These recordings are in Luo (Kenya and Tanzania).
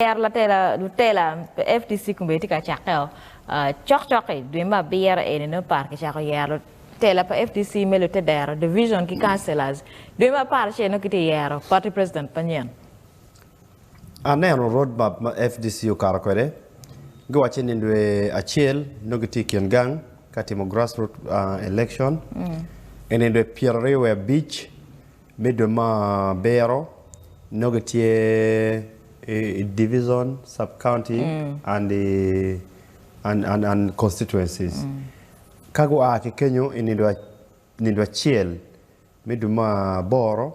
Latela Fdc kumbeti ka chakao chok Dwee ma biara no park chako Yero Latela pa Fdc melo tedero division ki councillors Dwee ma par no kiti Yero party president panyen aneno roadmap ma FDC ukaro kwede go wachini ndwe achiel no kiti Kikonyogo katimo grassroots election ndwe pierre beach midwe ma bero no kiti division, sub-county, and constituencies. Kago a Kikonyogo inindwa chiel miduma boro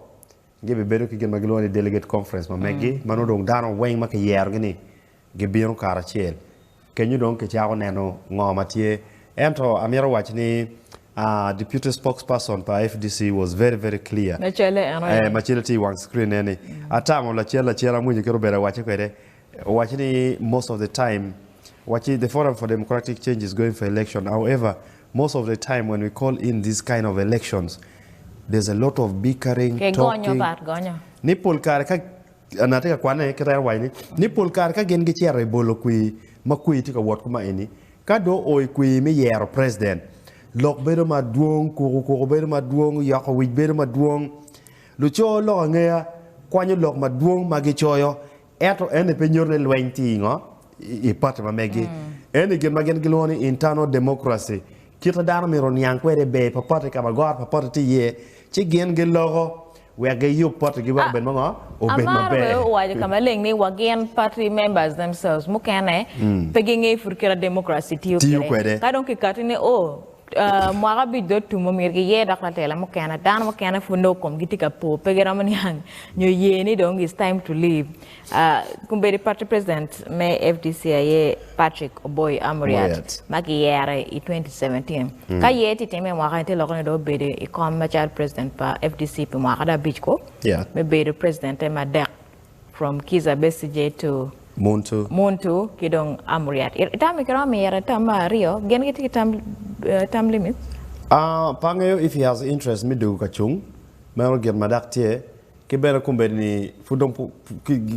give bedo ki gema giloni delegate conference ma megi manodong dano weng ma ke yer gini gibiro kara chiel kenyu dong ke chao neno ngoma tie ento amiro wachni deputy spokesperson pa FDC was very clear. Machele one screen any. Atamo la chela munyi kero bera wache kwede. Wachini most of the time the Forum for Democratic Change is going for election. However, most of the time when we call in these kind of elections, there's a lot of bickering, talking. Nipol kare ka anateka kwane kera waini. Nipol kare ka gen gichiare bolo kui makui tika wat kuma ini. Kado oi kui mi Yero president. Lok bedo ma duong, koko bedo ma duong, yako wich bedo ma duong. Lucho lok ngea, kwanyo lok ma duong magichoyo. Eto ene penyor ne lwenti ngo, ipate ma megi. Ene gen magen giloni internal democracy. Kita dano miron yang kwede be, papate kama god, papate ti ye. Chi gen giloko, wege yu pate giwa ben mga, o ben ma be. Amaro waje kama lengni wagen party members themselves. Mukane, peginge furkira democracy tiyo kwede. Kadon kikatine mwaka bido tumo mirge ye dak Latela mukana dan mukana fundo kom gitika po pegera maniang nyo ye ni dong it's time to leave kumberi party president me FDC ye Patrick Oboy Amuriat maki yere i 2017 ka ye ti teme mwaka te lokone do bede i kom machar president pa FDC pe mwaka da beach ko me bede president ma dek from Kiza Besije to Muntu kidong Amuriat itami kira me yere tama Rio gen giti time limit? Pangayo if he has interest me do kachung mero get madak tie ke bera kumbe ni fudong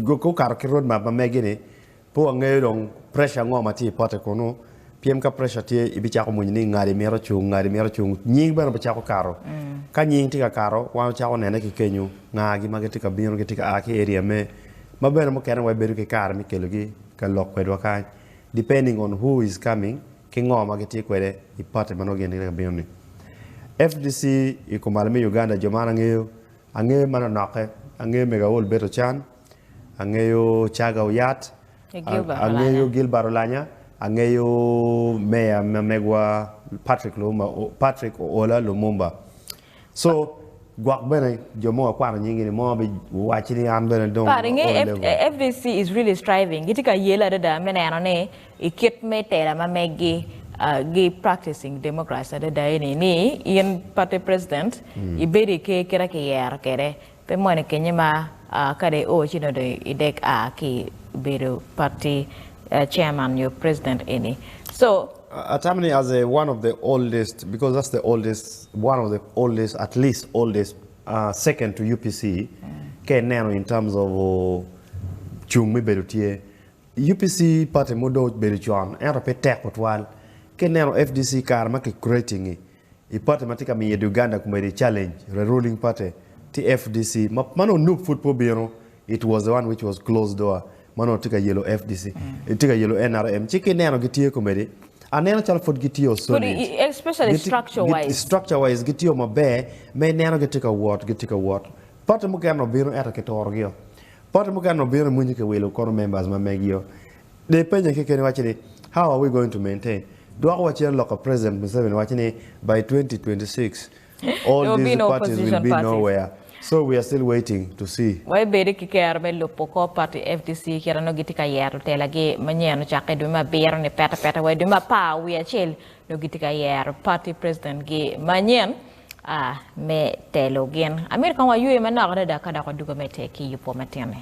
go kar ki road map ma megini po ngayo dong pressure ngoma ti pote kono piem ka pressure tie ibicha ko munyi ngari mero chung nying bera bacha ko karo ka nying ti ka karo wa cha ko nene ki kenyu ngagi mageti ka biro geti ka aki area me mabera mo kena wa beru ke kar mi kelogi ka lok kwedwa ka depending on who is coming ngoma geti kwede ipate manogen ni bioni FDC ikumalme Uganda jomana ngeyo ange mana nake ange megawol beto chan angeyo chaga uyat angeyo gilbarolanya angeyo meya megwa Patrick Ola Lumumba so gwak bene jomo kwa nyingi ni mo bi wachini ambene don FDC is really striving gitika yela da menano ne ikit me tela ma megi practicing democracy da ni in party president iberi ke kera ke yer kere pe mo ne kenyama kare o chino de idek ki beru party chairman your president any so Atamni as one of the oldest, because that's the oldest, one of the oldest, at least oldest, second to UPC, Kenano in terms of Chungmi Berutie, UPC party modo Beruchuan, and a petek what while Kenano FDC karma creating a party matika mi Uganda kumedi challenge, the ruling party, TFDC, Mano Noob Football Bureau, it was the one which was closed door, Mano took a yellow FDC, it took a yellow NRM, Chicken Nano Gitia comedy. And then I for Gitio so especially structure-wise. Structure-wise, Gitio Mabe, may never get a word. Potamukano Bino Ataketorgio. Potamukano Bino Munica will call members, my Megio. The penny can watch it. How are we going to maintain? Do I watch your local president watching it by 2026? All these parties will be nowhere. So we are still waiting to see. Why beri kikere be lupoko party FDC kira no gitika Yero tela ge manyano chake duma bero ne peta why duma pa we are chill no gitika Yero party president ge manyen me telo gen America wa yue managada da kada ko duga mete ki yupo matene.